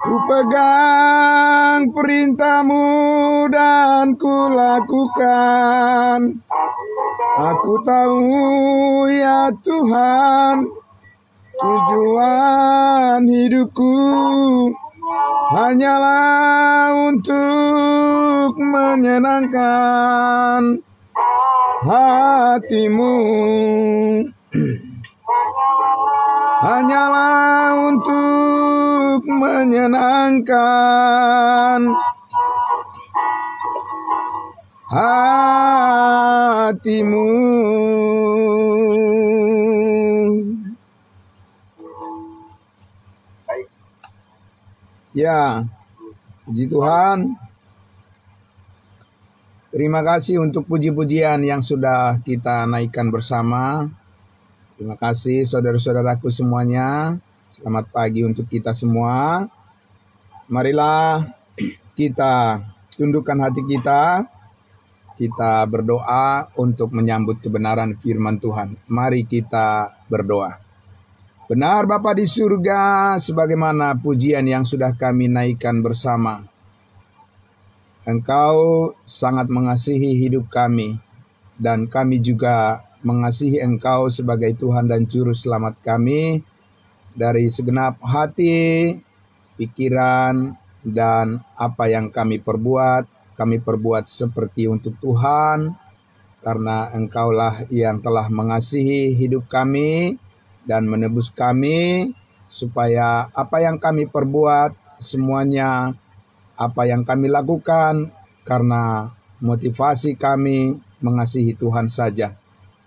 Ku pegang perintah-Mu dan ku lakukan. Aku tahu ya Tuhan, tujuan hidupku hanyalah untuk menyenangkan hati-Mu. Hanyalah untuk menyenangkan hati-Mu. Ya, puji Tuhan. Terima kasih untuk puji-pujian yang sudah kita naikkan bersama. Terima kasih saudara-saudaraku semuanya. Selamat pagi untuk kita semua. Marilah kita tundukkan hati kita. Kita berdoa untuk menyambut kebenaran firman Tuhan. Mari kita berdoa. Benar Bapa di surga, sebagaimana pujian yang sudah kami naikkan bersama. Engkau sangat mengasihi hidup kami, dan kami juga mengasihi Engkau sebagai Tuhan dan Juru Selamat kami dari segenap hati, pikiran, dan apa yang kami perbuat seperti untuk Tuhan, karena Engkaulah yang telah mengasihi hidup kami dan menebus kami, supaya apa yang kami perbuat semuanya, apa yang kami lakukan, karena motivasi kami mengasihi Tuhan saja.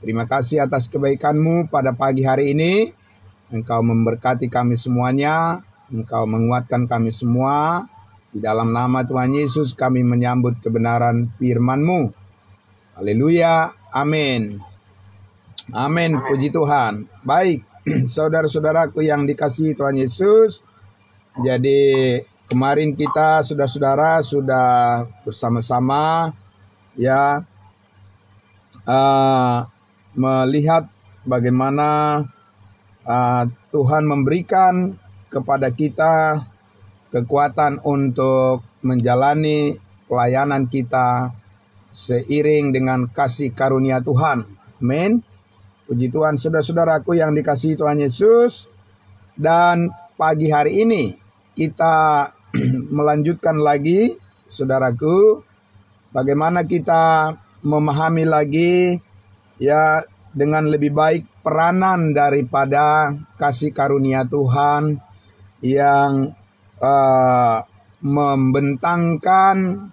Terima kasih atas kebaikan-Mu pada pagi hari ini. Engkau memberkati kami semuanya, Engkau menguatkan kami semua. Di dalam nama Tuhan Yesus kami menyambut kebenaran firman-Mu. Haleluya, amin. Amin, puji Tuhan. Baik, saudara-saudaraku yang dikasihi Tuhan Yesus. Jadi kemarin kita saudara-saudara sudah bersama-sama ya melihat bagaimana Tuhan memberikan kepada kita kekuatan untuk menjalani pelayanan kita seiring dengan kasih karunia Tuhan. Amin. Puji Tuhan, saudara-saudaraku yang dikasihi Tuhan Yesus. Dan pagi hari ini kita melanjutkan lagi, saudaraku, bagaimana kita memahami lagi ya dengan lebih baik peranan daripada kasih karunia Tuhan yang membentangkan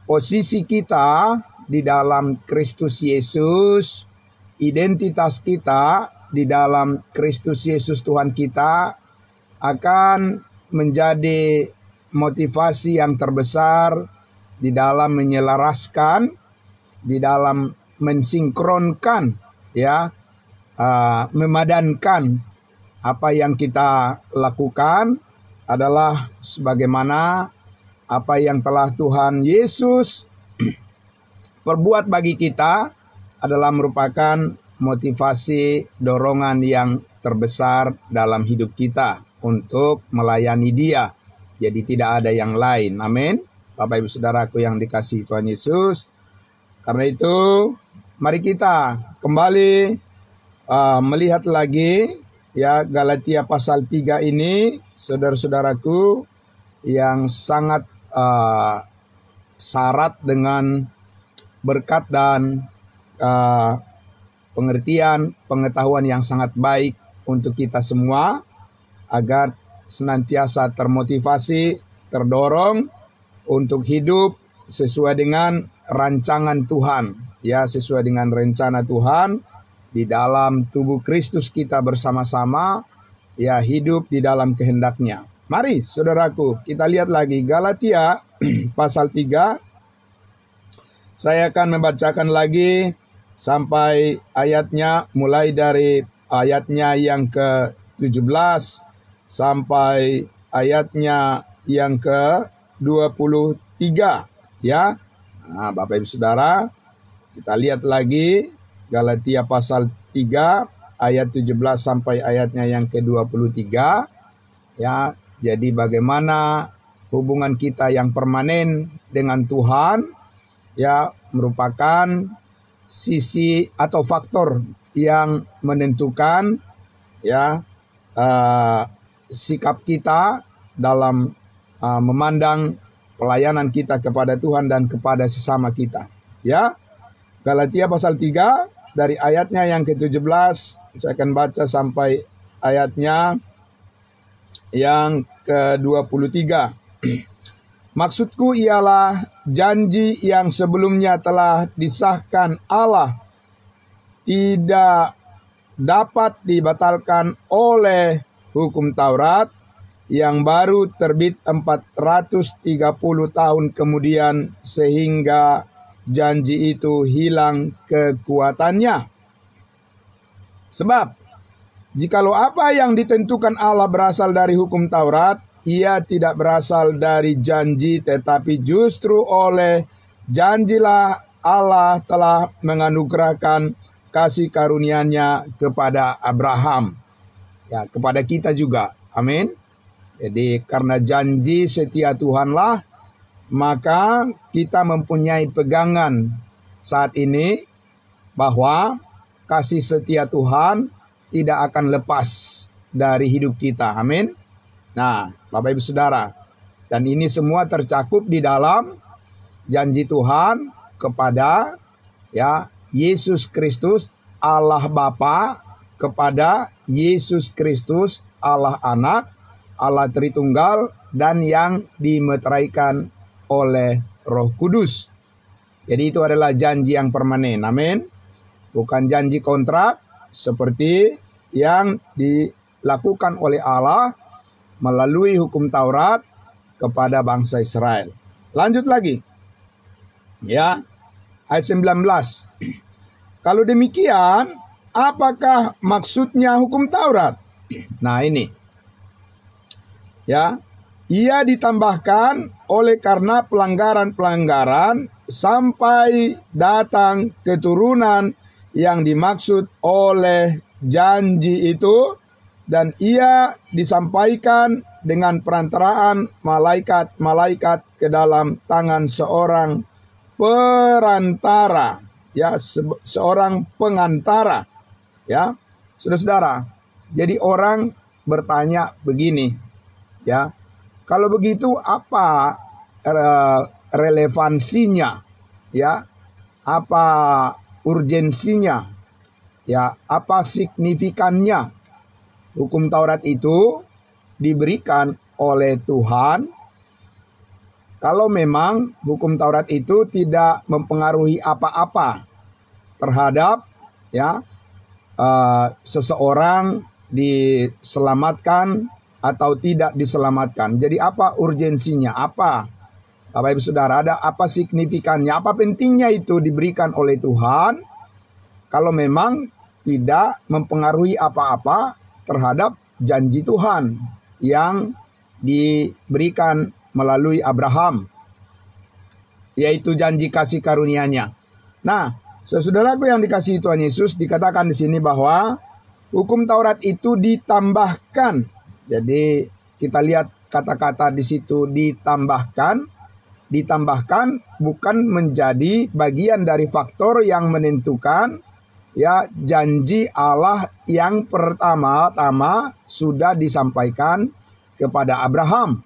posisi kita di dalam Kristus Yesus, identitas kita di dalam Kristus Yesus Tuhan kita akan menjadi motivasi yang terbesar di dalam menyelaraskan, di dalam mensinkronkan, ya, memadankan apa yang kita lakukan adalah sebagaimana apa yang telah Tuhan Yesus perbuat bagi kita adalah merupakan motivasi dorongan yang terbesar dalam hidup kita untuk melayani Dia. Jadi tidak ada yang lain. Amin. Bapak Ibu Saudaraku yang dikasihi Tuhan Yesus. Karena itu mari kita kembali melihat lagi ya Galatia pasal 3 ini, saudara-saudaraku, yang sangat syarat dengan berkat dan pengertian, pengetahuan yang sangat baik untuk kita semua, agar senantiasa termotivasi, terdorong untuk hidup sesuai dengan rancangan Tuhan, ya, sesuai dengan rencana Tuhan di dalam tubuh Kristus kita bersama-sama, ya, hidup di dalam kehendaknya. Mari saudaraku, kita lihat lagi Galatia pasal 3. Saya akan membacakan lagi sampai ayatnya, mulai dari ayatnya yang ke-17 sampai ayatnya yang ke-23, ya. Nah, Bapak Ibu Saudara, kita lihat lagi Galatia pasal 3 ayat 17 sampai ayatnya yang ke-23. Ya, jadi bagaimana hubungan kita yang permanen dengan Tuhan ya merupakan sisi atau faktor yang menentukan ya sikap kita dalam memandang pelayanan kita kepada Tuhan dan kepada sesama kita. Ya, Galatia pasal 3 dari ayatnya yang ke-17, saya akan baca sampai ayatnya yang ke-23. Maksudku ialah janji yang sebelumnya telah disahkan Allah tidak dapat dibatalkan oleh hukum Taurat yang baru terbit 430 tahun kemudian sehingga janji itu hilang kekuatannya. Sebab jikalau apa yang ditentukan Allah berasal dari hukum Taurat, ia tidak berasal dari janji, tetapi justru oleh janjilah Allah telah menganugerahkan kasih karunia-Nya kepada Abraham. Ya, kepada kita juga. Amin. Jadi karena janji setia Tuhanlah, maka kita mempunyai pegangan saat ini bahwa kasih setia Tuhan tidak akan lepas dari hidup kita. Amin. Nah, Bapak Ibu Saudara, dan ini semua tercakup di dalam janji Tuhan kepada ya Yesus Kristus Allah Bapa, kepada Yesus Kristus Allah Anak, Allah Tritunggal, dan yang dimeteraikan oleh Roh Kudus. Jadi itu adalah janji yang permanen. Amin. Bukan janji kontrak seperti yang dilakukan oleh Allah melalui hukum Taurat kepada bangsa Israel. Lanjut lagi. Ya, ayat 19. Kalau demikian, apakah maksudnya hukum Taurat? Nah ini. Ya, ia ditambahkan oleh karena pelanggaran-pelanggaran sampai datang keturunan yang dimaksud oleh janji itu, dan ia disampaikan dengan perantaraan malaikat-malaikat ke dalam tangan seorang perantara, ya, seorang pengantara, ya, saudara-saudara. Jadi orang bertanya begini, ya, kalau begitu apa relevansinya, ya, apa urgensinya, ya, apa signifikannya? Hukum Taurat itu diberikan oleh Tuhan kalau memang hukum Taurat itu tidak mempengaruhi apa-apa terhadap ya seseorang diselamatkan atau tidak diselamatkan. Jadi apa urgensinya? Apa, Bapak Ibu Saudara, ada apa signifikannya? Apa pentingnya itu diberikan oleh Tuhan kalau memang tidak mempengaruhi apa-apa terhadap janji Tuhan yang diberikan melalui Abraham, yaitu janji kasih karunia-Nya. Nah, saudaraku yang dikasihi Tuhan Yesus, dikatakan di sini bahwa hukum Taurat itu ditambahkan. Jadi kita lihat kata-kata di situ ditambahkan. Ditambahkan bukan menjadi bagian dari faktor yang menentukan ya janji Allah yang pertama-tama sudah disampaikan kepada Abraham.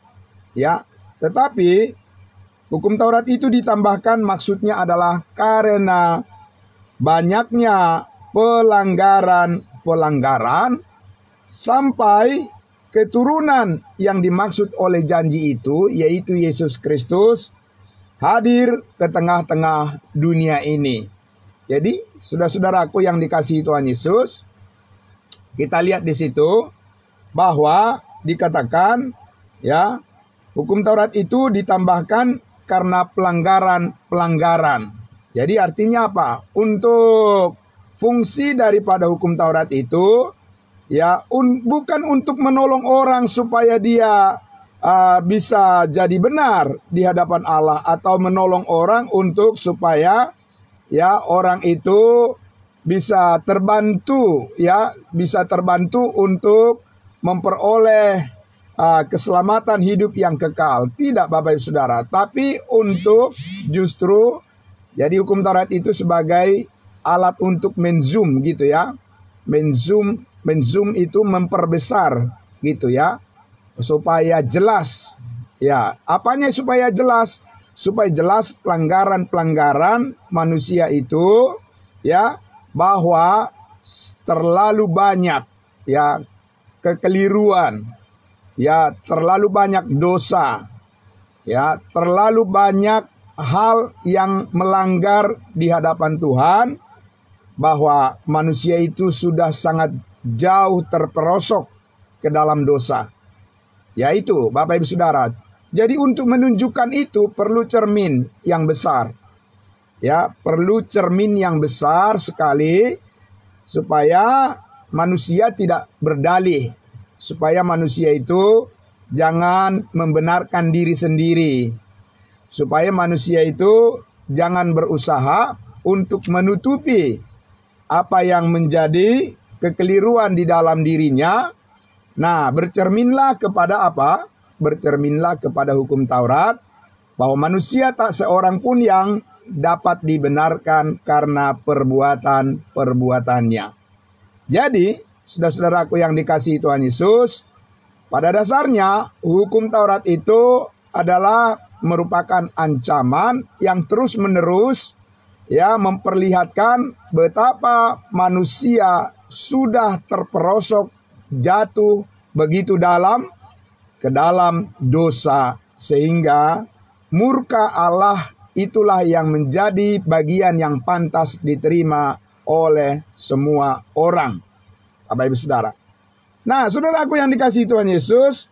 Ya, tetapi hukum Taurat itu ditambahkan maksudnya adalah karena banyaknya pelanggaran sampai keturunan yang dimaksud oleh janji itu, yaitu Yesus Kristus, hadir ke tengah-tengah dunia ini. Jadi, saudara-saudaraku yang dikasihi Tuhan Yesus, kita lihat di situ bahwa dikatakan ya, hukum Taurat itu ditambahkan karena pelanggaran-pelanggaran. Jadi artinya apa? Untuk fungsi daripada hukum Taurat itu ya bukan untuk menolong orang supaya dia bisa jadi benar di hadapan Allah, atau menolong orang untuk supaya ya orang itu bisa terbantu, ya bisa terbantu untuk memperoleh keselamatan hidup yang kekal. Tidak, Bapak Ibu Saudara, tapi untuk justru jadi hukum Taurat itu sebagai alat untuk menzoom gitu ya. Menzoom itu memperbesar gitu ya, supaya jelas. Ya, apanya supaya jelas? Supaya jelas pelanggaran-pelanggaran manusia itu ya, bahwa terlalu banyak ya kekeliruan, ya terlalu banyak dosa, ya terlalu banyak hal yang melanggar di hadapan Tuhan, bahwa manusia itu sudah sangat jauh terperosok ke dalam dosa. Yaitu Bapak Ibu Saudara. Jadi untuk menunjukkan itu perlu cermin yang besar. Ya, perlu cermin yang besar sekali supaya manusia tidak berdalih, supaya manusia itu jangan membenarkan diri sendiri, supaya manusia itu jangan berusaha untuk menutupi apa yang menjadi kekeliruan di dalam dirinya. Nah, bercerminlah kepada apa? Bercerminlah kepada hukum Taurat, bahwa manusia tak seorang pun yang dapat dibenarkan karena perbuatan-perbuatannya. Jadi, saudara-saudaraku yang dikasihi Tuhan Yesus, pada dasarnya hukum Taurat itu adalah merupakan ancaman yang terus-menerus ya memperlihatkan betapa manusia sudah terperosok, jatuh begitu dalam ke dalam dosa, sehingga murka Allah itulah yang menjadi bagian yang pantas diterima oleh semua orang. Bapak Ibu Saudara. Nah, saudaraku yang dikasihi Tuhan Yesus,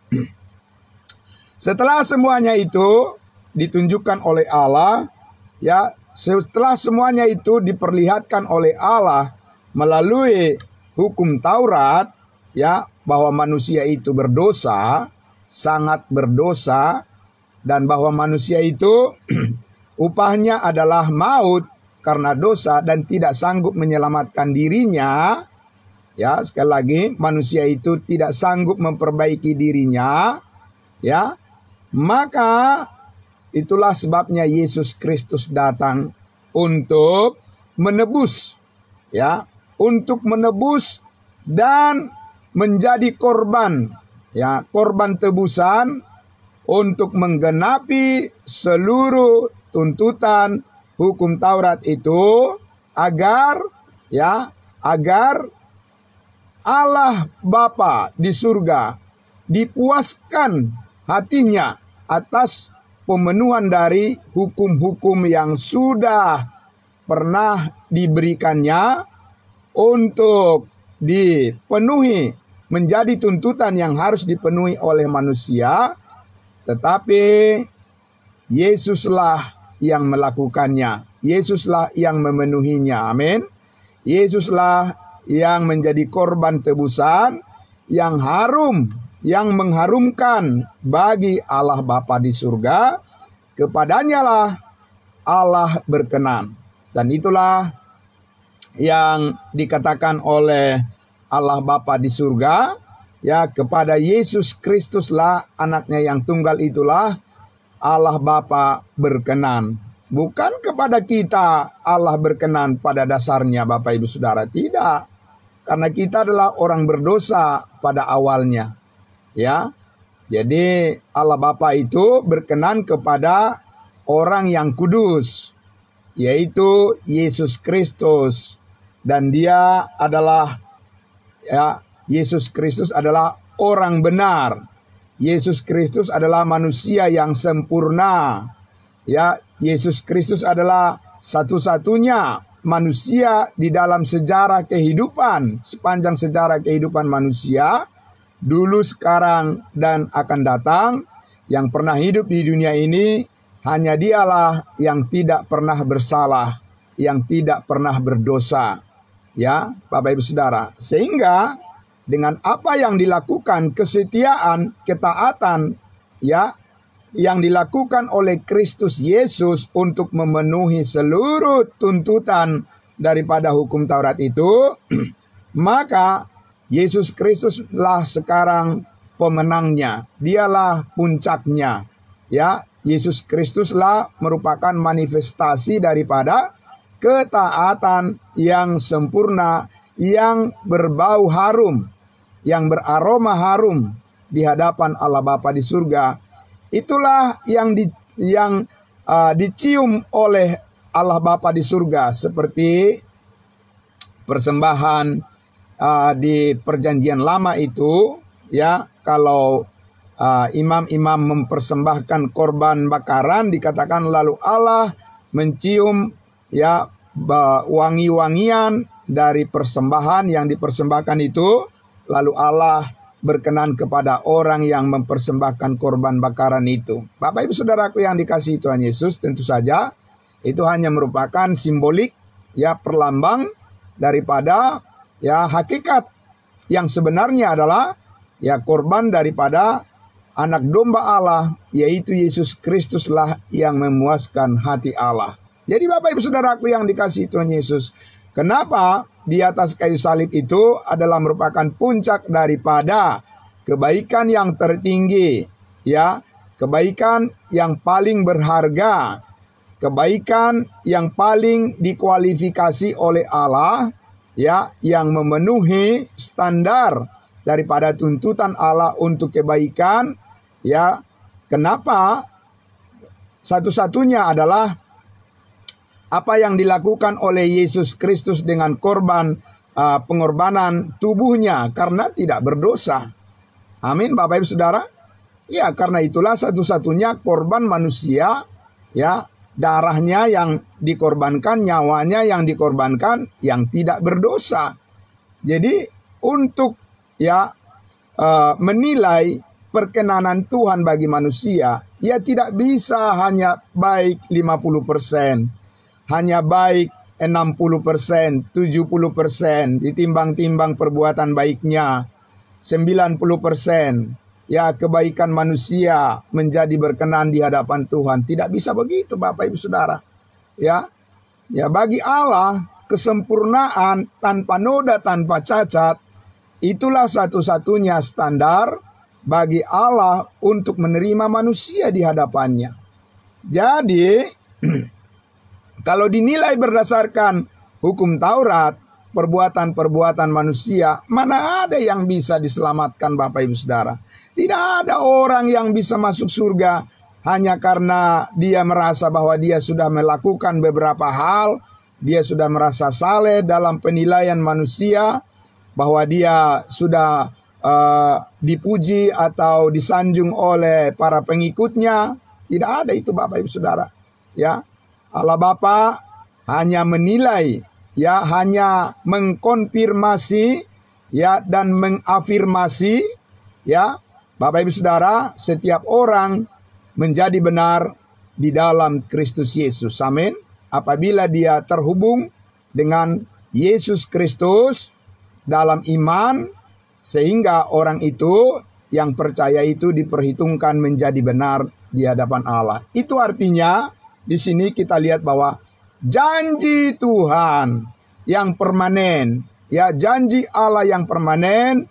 setelah semuanya itu ditunjukkan oleh Allah, ya, setelah semuanya itu diperlihatkan oleh Allah melalui hukum Taurat, ya, bahwa manusia itu berdosa, sangat berdosa, dan bahwa manusia itu upahnya adalah maut karena dosa dan tidak sanggup menyelamatkan dirinya. Ya, sekali lagi, manusia itu tidak sanggup memperbaiki dirinya, ya. Maka itulah sebabnya Yesus Kristus datang untuk menebus, ya, untuk menebus dan menjadi korban, ya, korban tebusan untuk menggenapi seluruh tuntutan hukum Taurat itu, agar ya, agar Allah Bapa di surga dipuaskan hatinya atas pemenuhan dari hukum-hukum yang sudah pernah diberikannya untuk dipenuhi, menjadi tuntutan yang harus dipenuhi oleh manusia, tetapi Yesuslah yang melakukannya. Yesuslah yang memenuhinya. Amin. Yesuslah yang menjadi korban tebusan yang harum, yang mengharumkan bagi Allah Bapa di surga. Kepadanya lah Allah berkenan. Dan itulah yang dikatakan oleh Allah Bapa di surga, ya, kepada Yesus Kristuslah anaknya yang tunggal itulah Allah Bapa berkenan. Bukan kepada kita Allah berkenan pada dasarnya, Bapak Ibu Saudara, tidak. Karena kita adalah orang berdosa pada awalnya, ya. Jadi Allah Bapa itu berkenan kepada orang yang kudus, yaitu Yesus Kristus. Dan dia adalah, ya, Yesus Kristus adalah orang benar. Yesus Kristus adalah manusia yang sempurna. Ya, Yesus Kristus adalah satu-satunya manusia di dalam sejarah kehidupan, sepanjang sejarah kehidupan manusia, dulu, sekarang, dan akan datang, yang pernah hidup di dunia ini. Hanya dialah yang tidak pernah bersalah, yang tidak pernah berdosa. Ya, Bapak Ibu Saudara, sehingga dengan apa yang dilakukan, kesetiaan, ketaatan, ya, yang dilakukan oleh Kristus Yesus untuk memenuhi seluruh tuntutan daripada hukum Taurat itu, maka Yesus Kristuslah sekarang pemenangnya, dialah puncaknya. Ya, Yesus Kristuslah merupakan manifestasi daripada ketaatan yang sempurna, yang berbau harum, yang beraroma harum di hadapan Allah Bapa di surga. Itulah yang dicium oleh Allah Bapa di surga, seperti persembahan di perjanjian lama itu, ya, kalau imam-imam mempersembahkan korban bakaran, dikatakan lalu Allah mencium, ya, wangi-wangian dari persembahan yang dipersembahkan itu, lalu Allah berkenan kepada orang yang mempersembahkan korban bakaran itu. Bapak Ibu Saudaraku yang dikasihi Tuhan Yesus, tentu saja itu hanya merupakan simbolik, ya, perlambang daripada, ya, hakikat yang sebenarnya adalah, ya, korban daripada anak domba Allah, yaitu Yesus Kristuslah yang memuaskan hati Allah. Jadi Bapak Ibu Saudaraku yang dikasihi Tuhan Yesus, kenapa di atas kayu salib itu adalah merupakan puncak daripada kebaikan yang tertinggi, ya, kebaikan yang paling berharga, kebaikan yang paling dikualifikasi oleh Allah, ya, yang memenuhi standar daripada tuntutan Allah untuk kebaikan, ya. Kenapa? Satu-satunya adalah apa yang dilakukan oleh Yesus Kristus dengan korban pengorbanan tubuhnya karena tidak berdosa. Amin, Bapak Ibu Saudara. Ya, karena itulah satu-satunya korban manusia, ya, darahnya yang dikorbankan, nyawanya yang dikorbankan, yang tidak berdosa. Jadi untuk, ya, menilai perkenanan Tuhan bagi manusia, ya, tidak bisa hanya baik 50%, hanya baik 60%, 70%, ditimbang-timbang perbuatan baiknya 90%. Ya, kebaikan manusia menjadi berkenan di hadapan Tuhan. Tidak bisa begitu Bapak Ibu Saudara. Ya, ya, bagi Allah kesempurnaan tanpa noda, tanpa cacat, itulah satu-satunya standar bagi Allah untuk menerima manusia di hadapannya. Jadi kalau dinilai berdasarkan hukum Taurat, perbuatan-perbuatan manusia, mana ada yang bisa diselamatkan Bapak Ibu Saudara? Tidak ada orang yang bisa masuk surga hanya karena dia merasa bahwa dia sudah melakukan beberapa hal, dia sudah merasa saleh dalam penilaian manusia, bahwa dia sudah dipuji atau disanjung oleh para pengikutnya. Tidak ada itu Bapak Ibu Saudara. Ya, Allah Bapa hanya menilai, ya, hanya mengkonfirmasi, ya, dan mengafirmasi, ya, Bapak Ibu Saudara, setiap orang menjadi benar di dalam Kristus Yesus. Amin. Apabila dia terhubung dengan Yesus Kristus dalam iman, sehingga orang itu yang percaya itu diperhitungkan menjadi benar di hadapan Allah. Itu artinya di sini kita lihat bahwa janji Tuhan yang permanen, ya, janji Allah yang permanen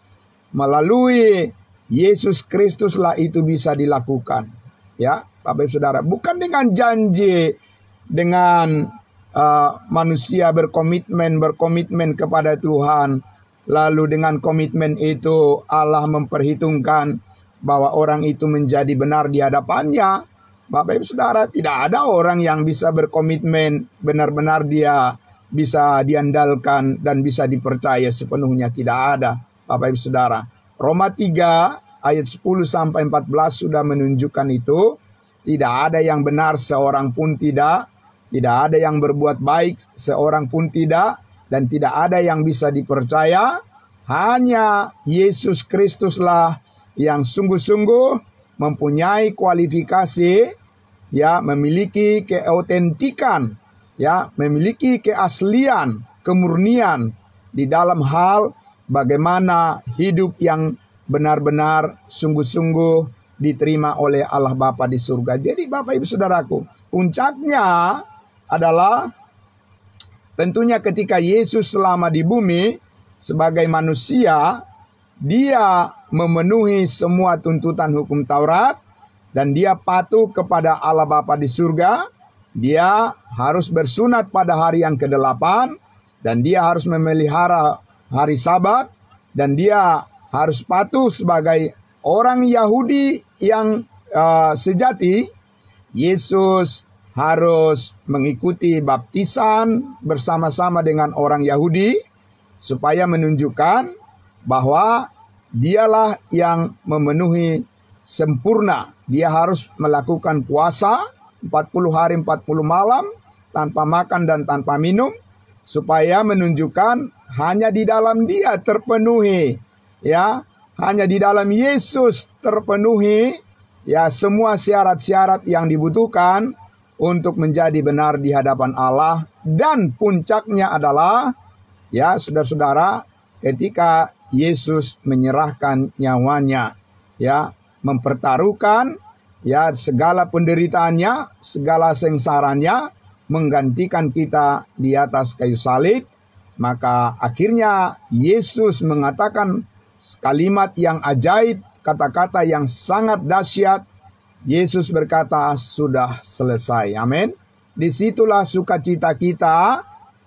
melalui Yesus Kristuslah itu bisa dilakukan. Ya, Bapak Ibu Saudara, bukan dengan janji dengan manusia berkomitmen kepada Tuhan, lalu dengan komitmen itu Allah memperhitungkan bahwa orang itu menjadi benar di hadapannya. Bapak Ibu Saudara, tidak ada orang yang bisa berkomitmen benar-benar dia bisa diandalkan dan bisa dipercaya sepenuhnya. Tidak ada, Bapak Ibu Saudara. Roma 3 ayat 10 sampai 14 sudah menunjukkan itu. Tidak ada yang benar seorang pun tidak. Tidak ada yang berbuat baik seorang pun tidak. Dan tidak ada yang bisa dipercaya. Hanya Yesus Kristuslah yang sungguh-sungguh mempunyai kualifikasi, ya, memiliki keautentikan, ya, memiliki keaslian, kemurnian di dalam hal bagaimana hidup yang benar-benar sungguh-sungguh diterima oleh Allah Bapa di surga. Jadi Bapak Ibu Saudaraku, puncaknya adalah tentunya ketika Yesus selama di bumi sebagai manusia, dia memenuhi semua tuntutan hukum Taurat, dan dia patuh kepada Allah Bapa di surga. Dia harus bersunat pada hari yang ke-8, dan dia harus memelihara hari Sabat, dan dia harus patuh sebagai orang Yahudi yang sejati. Yesus harus mengikuti baptisan bersama-sama dengan orang Yahudi supaya menunjukkan bahwa dialah yang memenuhi sempurna. Dia harus melakukan puasa 40 hari 40 malam tanpa makan dan tanpa minum, supaya menunjukkan hanya di dalam dia terpenuhi, ya, hanya di dalam Yesus terpenuhi, ya, semua syarat-syarat yang dibutuhkan untuk menjadi benar di hadapan Allah. Dan puncaknya adalah, ya saudara-saudara, ketika Yesus menyerahkan nyawanya, ya, mempertaruhkan, ya, segala penderitaannya, segala sengsaranya, menggantikan kita di atas kayu salib. Maka akhirnya Yesus mengatakan kalimat yang ajaib, kata-kata yang sangat dahsyat. Yesus berkata, sudah selesai. Amin. Disitulah sukacita kita,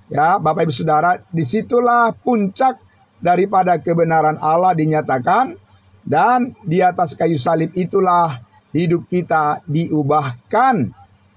ya Bapak Ibu Saudara. Disitulah puncak daripada kebenaran Allah dinyatakan. Dan di atas kayu salib itulah hidup kita diubahkan,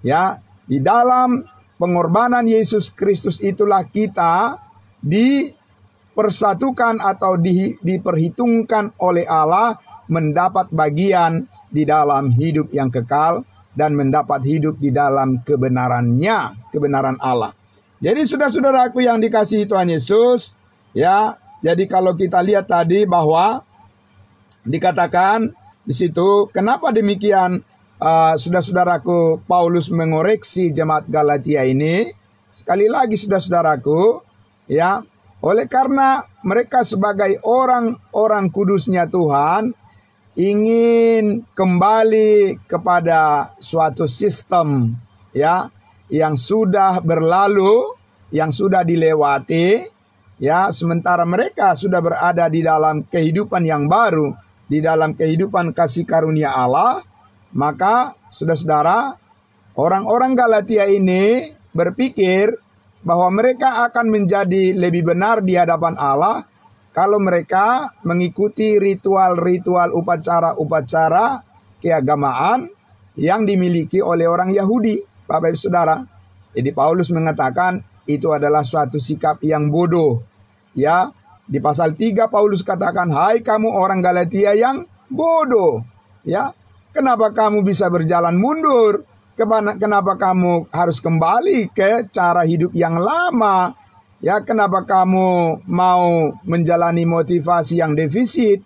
ya. Di dalam pengorbanan Yesus Kristus itulah kita dipersatukan atau diperhitungkan oleh Allah mendapat bagian di dalam hidup yang kekal dan mendapat hidup di dalam kebenarannya, kebenaran Allah. Jadi saudara-saudaraku yang dikasihi Tuhan Yesus, ya, jadi kalau kita lihat tadi bahwa dikatakan di situ, kenapa demikian, saudara-saudaraku, Paulus mengoreksi jemaat Galatia ini. Sekali lagi saudara-saudaraku, ya, oleh karena mereka sebagai orang-orang kudusnya Tuhan ingin kembali kepada suatu sistem, ya, yang sudah berlalu, yang sudah dilewati, ya, sementara mereka sudah berada di dalam kehidupan yang baru, di dalam kehidupan kasih karunia Allah. Maka saudara-saudara, orang-orang Galatia ini berpikir bahwa mereka akan menjadi lebih benar di hadapan Allah kalau mereka mengikuti ritual-ritual upacara-upacara keagamaan yang dimiliki oleh orang Yahudi, Bapak Ibu Saudara. Jadi Paulus mengatakan itu adalah suatu sikap yang bodoh. Ya, di pasal 3 Paulus katakan, hai kamu orang Galatia yang bodoh. Ya, kenapa kamu bisa berjalan mundur? Kenapa kamu harus kembali ke cara hidup yang lama? Ya, kenapa kamu mau menjalani motivasi yang defisit?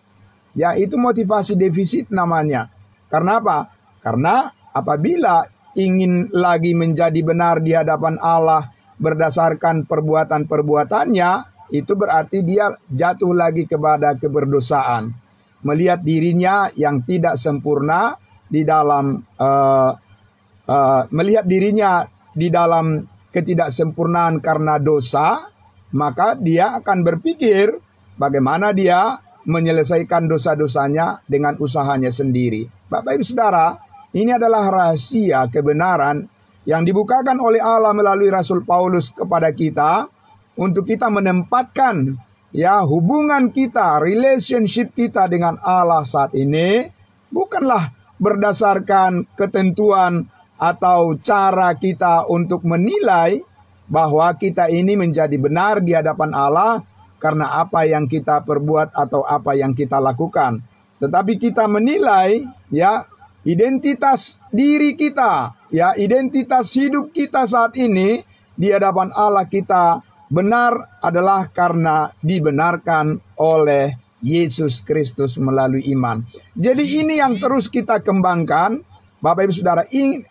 Ya, itu motivasi defisit namanya. Karena apa? Karena apabila ingin lagi menjadi benar di hadapan Allah berdasarkan perbuatan-perbuatannya, itu berarti dia jatuh lagi kepada keberdosaan. Melihat dirinya yang tidak sempurna di dalam melihat dirinya di dalam ketidaksempurnaan karena dosa, maka dia akan berpikir bagaimana dia menyelesaikan dosa-dosanya dengan usahanya sendiri. Bapak Ibu Saudara, ini adalah rahasia kebenaran yang dibukakan oleh Allah melalui Rasul Paulus kepada kita untuk kita menempatkan, ya, hubungan kita, relationship kita dengan Allah saat ini bukanlah berdasarkan ketentuan atau cara kita untuk menilai bahwa kita ini menjadi benar di hadapan Allah karena apa yang kita perbuat atau apa yang kita lakukan. Tetapi kita menilai, ya, identitas diri kita, ya, identitas hidup kita saat ini di hadapan Allah kita benar adalah karena dibenarkan oleh Yesus Kristus melalui iman. Jadi ini yang terus kita kembangkan, Bapak Ibu Saudara.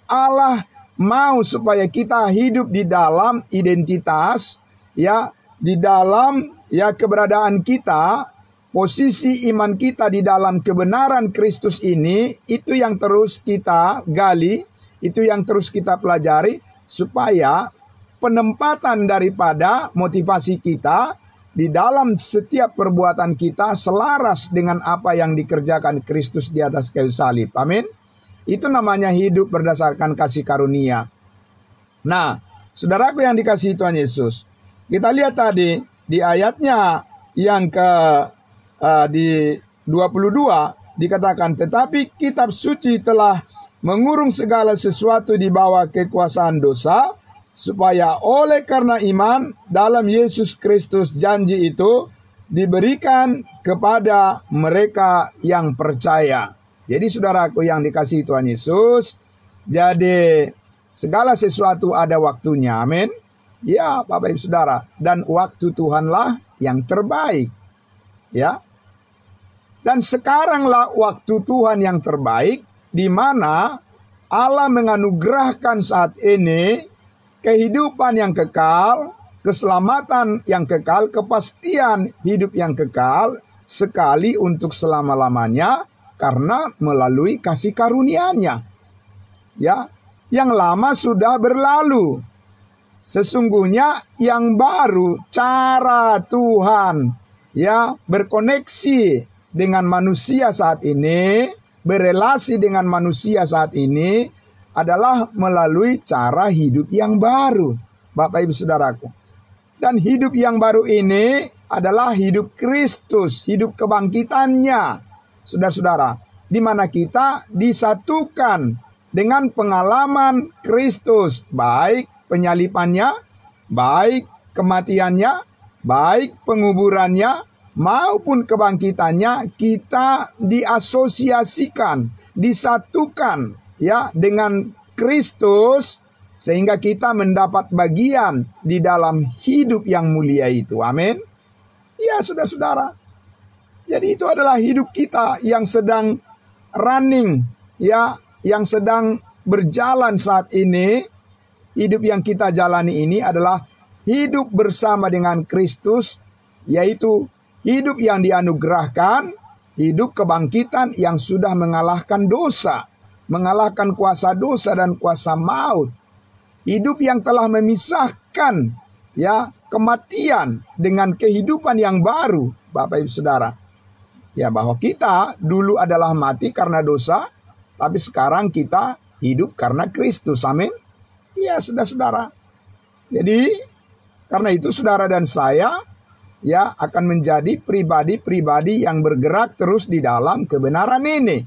Allah mau supaya kita hidup di dalam identitas, ya, di dalam, ya, keberadaan kita, posisi iman kita di dalam kebenaran Kristus ini, itu yang terus kita gali, itu yang terus kita pelajari, supaya penempatan daripada motivasi kita di dalam setiap perbuatan kita selaras dengan apa yang dikerjakan Kristus di atas kayu salib. Amin. Itu namanya hidup berdasarkan kasih karunia. Nah, saudaraku yang dikasihi Tuhan Yesus, kita lihat tadi di ayatnya yang di 22 dikatakan, tetapi kitab suci telah mengurung segala sesuatu di bawah kekuasaan dosa, supaya oleh karena iman dalam Yesus Kristus janji itu diberikan kepada mereka yang percaya. Jadi saudaraku yang dikasihi Tuhan Yesus, jadi segala sesuatu ada waktunya. Amin. Ya, Bapak Ibu Saudara, dan waktu Tuhanlah yang terbaik. Ya. Dan sekaranglah waktu Tuhan yang terbaik, di mana Allah menganugerahkan saat ini kehidupan yang kekal, keselamatan yang kekal, kepastian hidup yang kekal sekali untuk selama-lamanya karena melalui kasih karunia-Nya. Ya, yang lama sudah berlalu. Sesungguhnya yang baru cara Tuhan ya berkoneksi dengan manusia saat ini, berelasi dengan manusia saat ini adalah melalui cara hidup yang baru, Bapak Ibu Saudaraku. Dan hidup yang baru ini adalah hidup Kristus, hidup kebangkitannya, saudara-saudara, di mana kita disatukan dengan pengalaman Kristus, baik penyalipannya, baik kematiannya, baik penguburannya, maupun kebangkitannya. Kita diasosiasikan, disatukan ya dengan Kristus, sehingga kita mendapat bagian di dalam hidup yang mulia itu. Amin. Ya, saudara-saudara. Jadi itu adalah hidup kita yang sedang running, ya, yang sedang berjalan saat ini. Hidup yang kita jalani ini adalah hidup bersama dengan Kristus, yaitu hidup yang dianugerahkan, hidup kebangkitan yang sudah mengalahkan dosa, mengalahkan kuasa dosa dan kuasa maut. Hidup yang telah memisahkan ya kematian dengan kehidupan yang baru, Bapak Ibu Saudara. Ya, bahwa kita dulu adalah mati karena dosa, tapi sekarang kita hidup karena Kristus. Amin. Ya, saudara-saudara. Jadi karena itu saudara dan saya ya akan menjadi pribadi-pribadi yang bergerak terus di dalam kebenaran ini.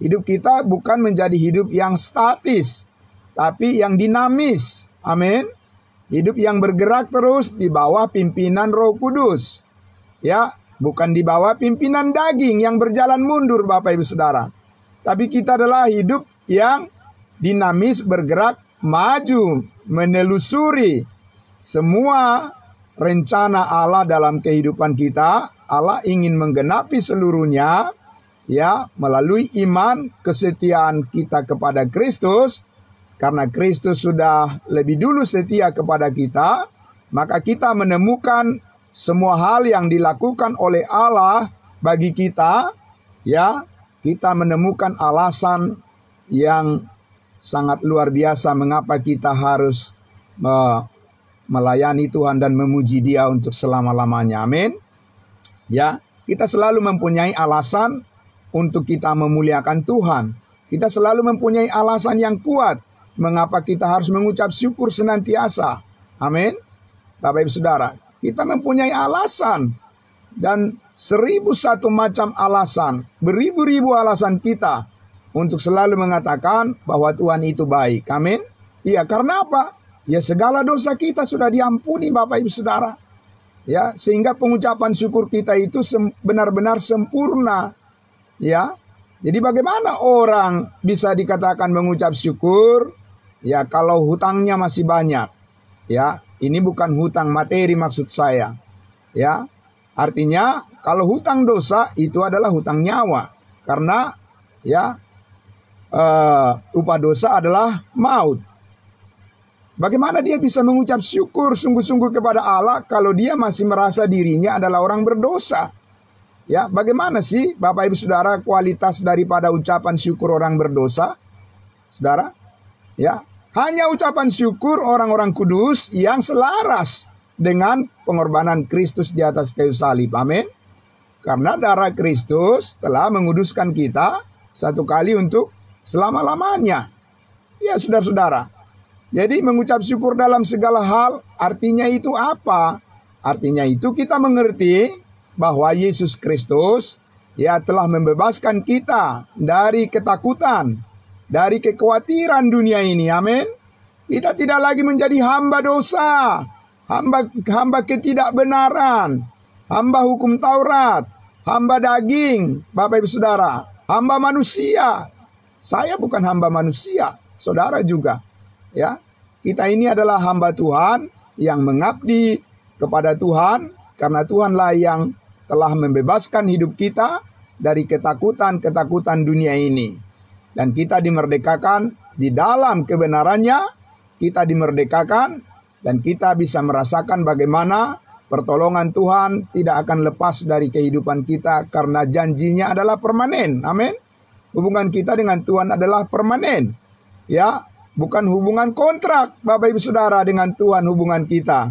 Hidup kita bukan menjadi hidup yang statis, tapi yang dinamis. Amin. Hidup yang bergerak terus di bawah pimpinan Roh Kudus. Ya, bukan di bawah pimpinan daging yang berjalan mundur, Bapak Ibu Saudara. Tapi kita adalah hidup yang dinamis, bergerak maju, menelusuri semua rencana Allah dalam kehidupan kita. Allah ingin menggenapi seluruhnya ya melalui iman, kesetiaan kita kepada Kristus. Karena Kristus sudah lebih dulu setia kepada kita, maka kita menemukan semua hal yang dilakukan oleh Allah bagi kita, ya, kita menemukan alasan yang sangat luar biasa mengapa kita harus melayani Tuhan dan memuji Dia untuk selama-lamanya. Amin. Ya, kita selalu mempunyai alasan untuk kita memuliakan Tuhan. Kita selalu mempunyai alasan yang kuat mengapa kita harus mengucap syukur senantiasa. Amin. Bapak Ibu Saudara, kita mempunyai alasan. Dan 1001 macam alasan, beribu-ribu alasan kita untuk selalu mengatakan bahwa Tuhan itu baik. Amin. Iya, karena apa? Ya, segala dosa kita sudah diampuni, Bapak Ibu Saudara. Ya, sehingga pengucapan syukur kita itu benar-benar sempurna. Ya. Jadi bagaimana orang bisa dikatakan mengucap syukur? Ya, kalau hutangnya masih banyak. Ya, ini bukan hutang materi maksud saya. Ya, artinya kalau hutang dosa itu adalah hutang nyawa. Karena ya upah dosa adalah maut. Bagaimana dia bisa mengucap syukur sungguh-sungguh kepada Allah kalau dia masih merasa dirinya adalah orang berdosa? Ya, bagaimana sih Bapak Ibu Saudara kualitas daripada ucapan syukur orang berdosa? Saudara, ya, hanya ucapan syukur orang-orang kudus yang selaras dengan pengorbanan Kristus di atas kayu salib. Amin. Karena darah Kristus telah menguduskan kita satu kali untuk selama-lamanya. Ya saudara-saudara. Jadi mengucap syukur dalam segala hal artinya itu apa? Artinya itu kita mengerti bahwa Yesus Kristus ya telah membebaskan kita dari ketakutan, dari kekhawatiran dunia ini. Amin. Kita tidak lagi menjadi hamba dosa, hamba ketidakbenaran, hamba hukum Taurat, hamba daging, Bapak Ibu Saudara, hamba manusia. Saya bukan hamba manusia, saudara juga. Ya, kita ini adalah hamba Tuhan yang mengabdi kepada Tuhan, karena Tuhanlah yang telah membebaskan hidup kita dari ketakutan-ketakutan dunia ini. Dan kita dimerdekakan di dalam kebenarannya, kita dimerdekakan dan kita bisa merasakan bagaimana pertolongan Tuhan tidak akan lepas dari kehidupan kita karena janjinya adalah permanen. Amin. Hubungan kita dengan Tuhan adalah permanen. Ya, bukan hubungan kontrak Bapak Ibu Saudara dengan Tuhan hubungan kita.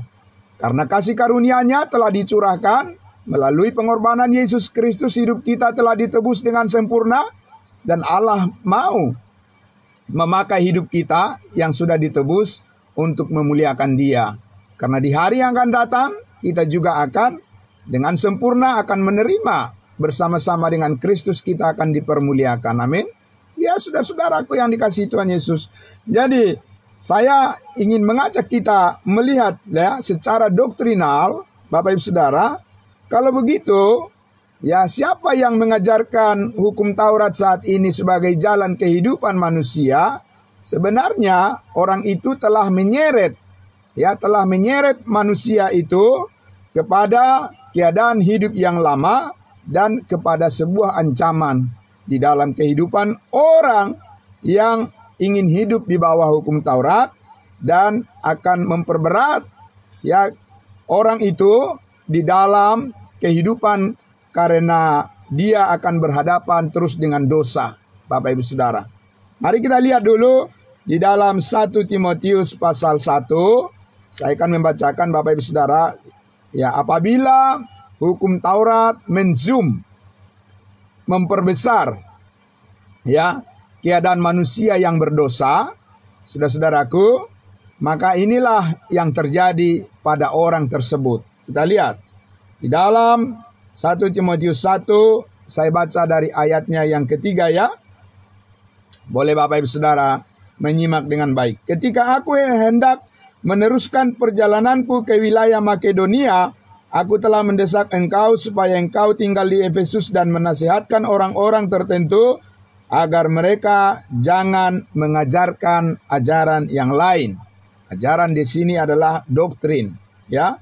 Karena kasih karunia-Nya telah dicurahkan melalui pengorbanan Yesus Kristus, hidup kita telah ditebus dengan sempurna dan Allah mau memakai hidup kita yang sudah ditebus untuk memuliakan Dia. Karena di hari yang akan datang kita juga akan dengan sempurna akan menerima bersama-sama dengan Kristus, kita akan dipermuliakan. Amin. Ya saudara-saudaraku yang dikasihi Tuhan Yesus. Jadi saya ingin mengajak kita melihat ya secara doktrinal, Bapak Ibu Saudara. Kalau begitu, ya siapa yang mengajarkan hukum Taurat saat ini sebagai jalan kehidupan manusia? Sebenarnya orang itu telah menyeret manusia itu kepada keadaan hidup yang lama dan kepada sebuah ancaman di dalam kehidupan orang yang ingin hidup di bawah hukum Taurat dan akan memperberat ya orang itu di dalam kehidupan karena dia akan berhadapan terus dengan dosa. Bapak Ibu Saudara, mari kita lihat dulu di dalam 1 Timotius pasal 1. Saya akan membacakan Bapak Ibu Saudara. Ya, apabila hukum Taurat memperbesar ya keadaan manusia yang berdosa, saudara-saudaraku, maka inilah yang terjadi pada orang tersebut. Kita lihat di dalam 1 Timotius 1, saya baca dari ayatnya yang ketiga ya. Boleh Bapak Ibu Saudara menyimak dengan baik. Ketika aku hendak meneruskan perjalananku ke wilayah Makedonia, aku telah mendesak engkau supaya engkau tinggal di Efesus dan menasihatkan orang-orang tertentu agar mereka jangan mengajarkan ajaran yang lain. Ajaran di sini adalah doktrin, ya.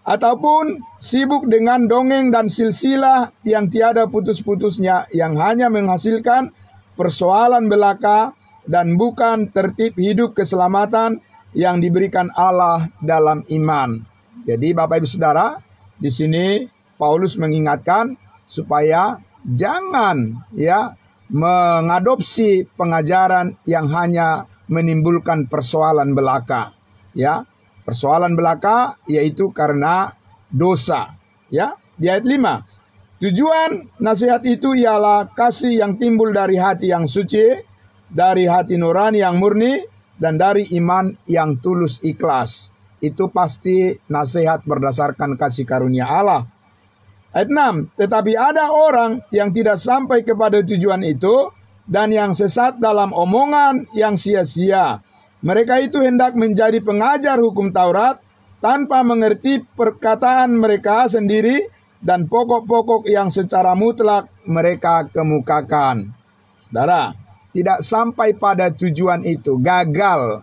Ataupun sibuk dengan dongeng dan silsilah yang tiada putus-putusnya, yang hanya menghasilkan persoalan belaka dan bukan tertib hidup keselamatan yang diberikan Allah dalam iman. Jadi Bapak Ibu Saudara, di sini Paulus mengingatkan supaya jangan ya mengadopsi pengajaran yang hanya menimbulkan persoalan belaka. Ya, persoalan belaka yaitu karena dosa. Ya, di ayat 5. Tujuan nasihat itu ialah kasih yang timbul dari hati yang suci, dari hati nurani yang murni, dan dari iman yang tulus ikhlas. Itu pasti nasihat berdasarkan kasih karunia Allah. Ayat 6. Tetapi ada orang yang tidak sampai kepada tujuan itu dan yang sesat dalam omongan yang sia-sia. Mereka itu hendak menjadi pengajar hukum Taurat tanpa mengerti perkataan mereka sendiri dan pokok-pokok yang secara mutlak mereka kemukakan. Saudara, tidak sampai pada tujuan itu, gagal.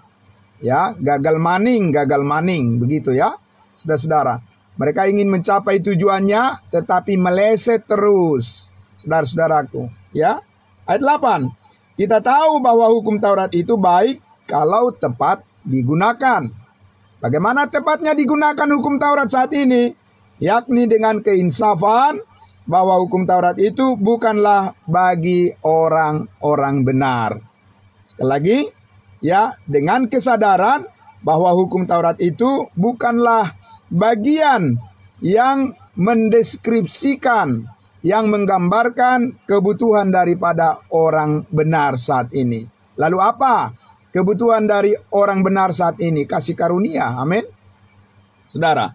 Ya, gagal maning, begitu ya. Saudara-saudara, mereka ingin mencapai tujuannya tetapi meleset terus. Saudara-saudaraku, ya. Ayat 8. Kita tahu bahwa hukum Taurat itu baik kalau tepat digunakan. Bagaimana tepatnya digunakan hukum Taurat saat ini? Yakni dengan keinsafan bahwa hukum Taurat itu bukanlah bagi orang-orang benar. Sekali lagi, ya, dengan kesadaran bahwa hukum Taurat itu bukanlah bagian yang mendeskripsikan, yang menggambarkan kebutuhan daripada orang benar saat ini. Lalu apa kebutuhan dari orang benar saat ini? Kasih karunia, amin. Saudara,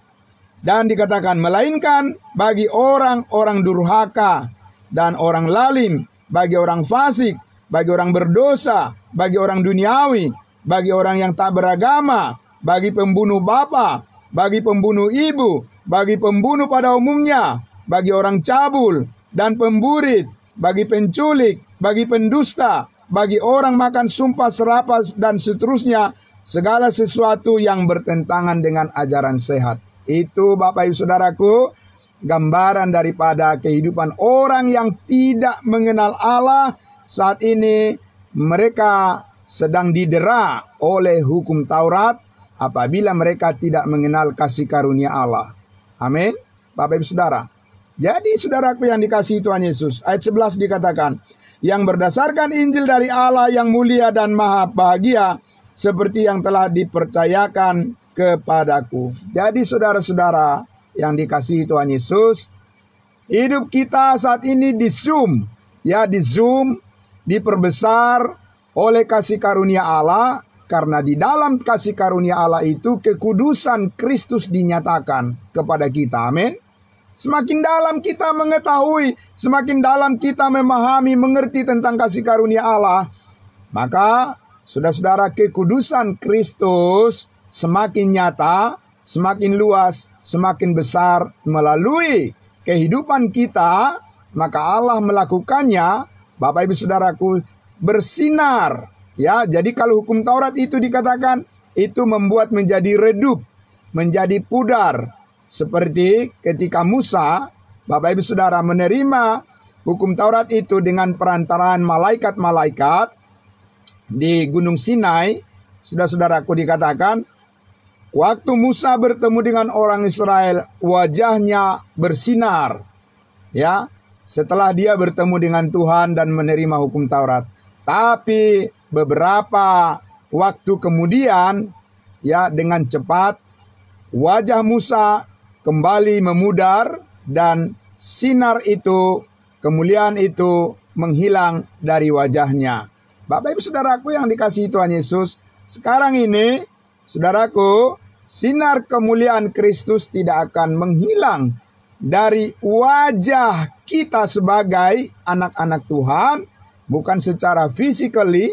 dan dikatakan melainkan bagi orang-orang durhaka dan orang lalim, bagi orang fasik, bagi orang berdosa, bagi orang duniawi, bagi orang yang tak beragama, bagi pembunuh bapa, bagi pembunuh ibu, bagi pembunuh pada umumnya, bagi orang cabul dan pemburit, bagi penculik, bagi pendusta, bagi orang makan sumpah serapah dan seterusnya, segala sesuatu yang bertentangan dengan ajaran sehat. Itu Bapak Ibu Saudaraku, gambaran daripada kehidupan orang yang tidak mengenal Allah. Saat ini mereka sedang didera oleh hukum Taurat apabila mereka tidak mengenal kasih karunia Allah. Amin. Bapak Ibu Saudara. Jadi saudaraku yang dikasihi Tuhan Yesus, ayat 11 dikatakan, yang berdasarkan Injil dari Allah yang mulia dan maha bahagia, seperti yang telah dipercayakan kepadaku. Jadi saudara-saudara yang dikasihi Tuhan Yesus, hidup kita saat ini di zoom, diperbesar oleh kasih karunia Allah, karena di dalam kasih karunia Allah itu kekudusan Kristus dinyatakan kepada kita. Amin. Semakin dalam kita mengetahui, semakin dalam kita memahami, mengerti tentang kasih karunia Allah, maka saudara-saudara, kekudusan Kristus semakin nyata, semakin luas, semakin besar melalui kehidupan kita. Maka Allah melakukannya, Bapak Ibu Saudaraku, bersinar. Ya, jadi kalau hukum Taurat itu dikatakan, itu membuat menjadi redup, menjadi pudar. Seperti ketika Musa, Bapak Ibu Saudara, menerima hukum Taurat itu dengan perantaraan malaikat-malaikat di Gunung Sinai. Saudara-saudaraku, dikatakan waktu Musa bertemu dengan orang Israel, wajahnya bersinar. Ya, setelah dia bertemu dengan Tuhan dan menerima hukum Taurat. Tapi beberapa waktu kemudian, ya, dengan cepat wajah Musa kembali memudar dan sinar itu, kemuliaan itu menghilang dari wajahnya. Bapak Ibu Saudaraku yang dikasihi Tuhan Yesus, sekarang ini saudaraku, sinar kemuliaan Kristus tidak akan menghilang dari wajah kita sebagai anak-anak Tuhan, bukan secara physically,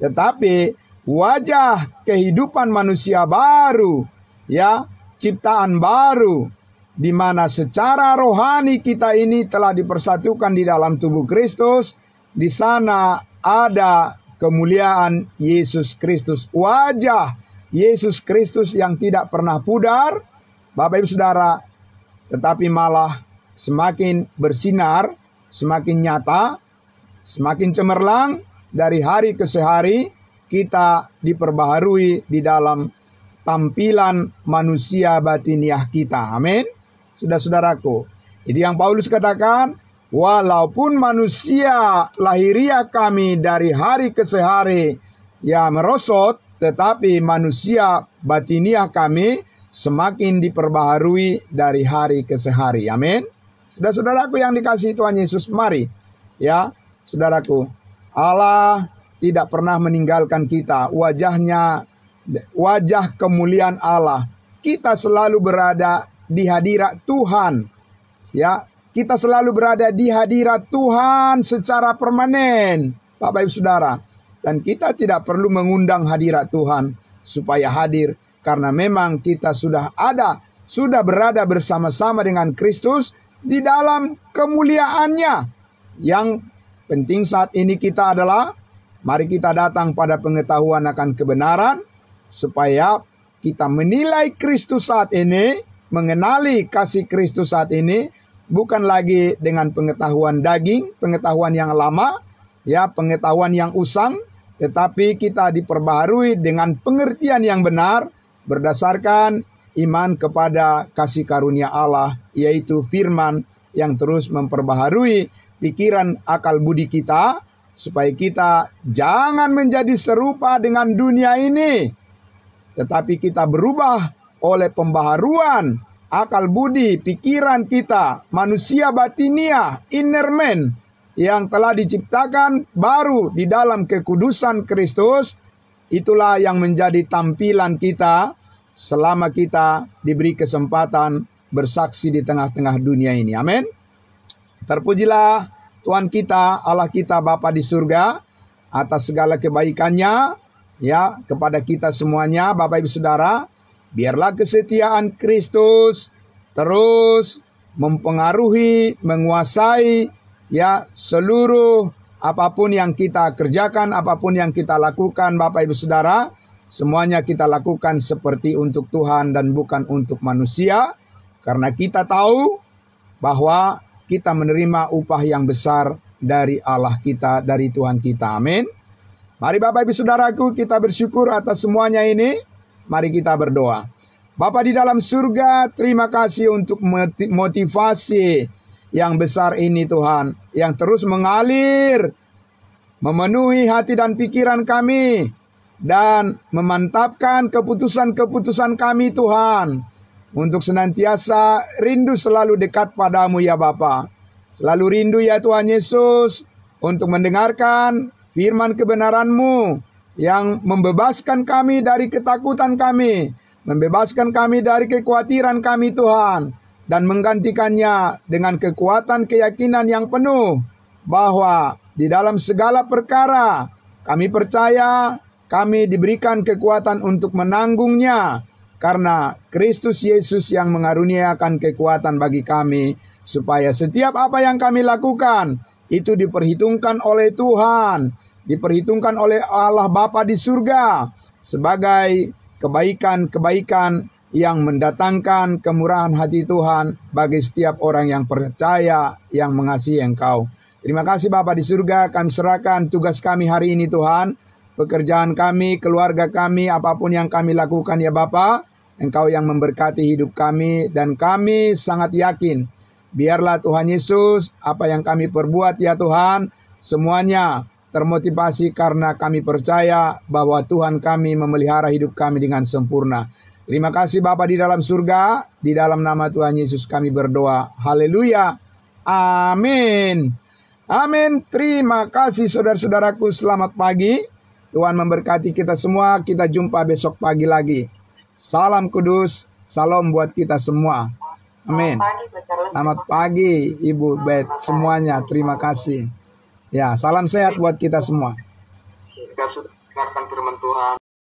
tetapi wajah kehidupan manusia baru, ya, ciptaan baru, di mana secara rohani kita ini telah dipersatukan di dalam tubuh Kristus. Di sana ada kemuliaan Yesus Kristus, wajah Yesus Kristus yang tidak pernah pudar, Bapak Ibu Saudara, tetapi malah semakin bersinar, semakin nyata, semakin cemerlang. Dari hari ke hari kita diperbaharui di dalam tampilan manusia batiniah kita. Amin. Saudara-saudaraku, itu yang Paulus katakan, walaupun manusia lahiriah kami dari hari ke hari ya merosot, tetapi manusia batiniah kami semakin diperbaharui dari hari ke hari. Amin. Saudara-saudaraku yang dikasihi Tuhan Yesus, mari ya saudaraku, Allah tidak pernah meninggalkan kita. Wajahnya, wajah kemuliaan Allah. Kita selalu berada di hadirat Tuhan. Ya, kita selalu berada di hadirat Tuhan secara permanen, Bapak Ibu Saudara. Dan kita tidak perlu mengundang hadirat Tuhan supaya hadir, karena memang kita sudah berada bersama-sama dengan Kristus di dalam kemuliaannya. Yang penting saat ini kita adalah, mari kita datang pada pengetahuan akan kebenaran, supaya kita menilai Kristus saat ini, mengenali kasih Kristus saat ini, bukan lagi dengan pengetahuan daging, pengetahuan yang lama, ya, pengetahuan yang usang, tetapi kita diperbaharui dengan pengertian yang benar, berdasarkan iman kepada kasih karunia Allah, yaitu firman yang terus memperbaharui pikiran akal budi kita, supaya kita jangan menjadi serupa dengan dunia ini, tetapi kita berubah oleh pembaharuan akal budi, pikiran kita, manusia batiniah, inner man, yang telah diciptakan baru di dalam kekudusan Kristus. Itulah yang menjadi tampilan kita selama kita diberi kesempatan bersaksi di tengah-tengah dunia ini. Amin. Terpujilah Tuhan kita, Allah kita, Bapa di surga, atas segala kebaikannya ya kepada kita semuanya. Bapak Ibu Saudara, biarlah kesetiaan Kristus terus mempengaruhi, menguasai ya seluruh apapun yang kita kerjakan, apapun yang kita lakukan. Bapak Ibu Saudara, semuanya kita lakukan seperti untuk Tuhan dan bukan untuk manusia, karena kita tahu bahwa kita menerima upah yang besar dari Allah kita, dari Tuhan kita. Amin. Mari Bapak Ibu Saudaraku, kita bersyukur atas semuanya ini. Mari kita berdoa. Bapa di dalam surga, terima kasih untuk motivasi yang besar ini Tuhan, yang terus mengalir, memenuhi hati dan pikiran kami, dan memantapkan keputusan-keputusan kami Tuhan, untuk senantiasa rindu selalu dekat padamu ya Bapa. Selalu rindu ya Tuhan Yesus, untuk mendengarkan firman kebenaran-Mu, yang membebaskan kami dari ketakutan kami, membebaskan kami dari kekhawatiran kami Tuhan, dan menggantikannya dengan kekuatan keyakinan yang penuh bahwa di dalam segala perkara kami percaya kami diberikan kekuatan untuk menanggungnya, karena Kristus Yesus yang mengaruniakan kekuatan bagi kami, supaya setiap apa yang kami lakukan itu diperhitungkan oleh Tuhan, diperhitungkan oleh Allah Bapa di surga sebagai kebaikan-kebaikan yang mendatangkan kemurahan hati Tuhan bagi setiap orang yang percaya, yang mengasihi Engkau. Terima kasih Bapa di surga, kami serahkan tugas kami hari ini Tuhan, pekerjaan kami, keluarga kami, apapun yang kami lakukan ya Bapa, Engkau yang memberkati hidup kami, dan kami sangat yakin, biarlah Tuhan Yesus, apa yang kami perbuat ya Tuhan, semuanya termotivasi karena kami percaya bahwa Tuhan kami memelihara hidup kami dengan sempurna. Terima kasih Bapa di dalam surga, di dalam nama Tuhan Yesus kami berdoa. Haleluya. Amin. Amin. Terima kasih saudara-saudaraku, selamat pagi. Tuhan memberkati kita semua, kita jumpa besok pagi lagi. Salam kudus, salam buat kita semua. Amin. Selamat pagi Ibu Beth semuanya, terima kasih. Ya, salam sehat buat kita semua. Kita sudah dengarkan firman Tuhan.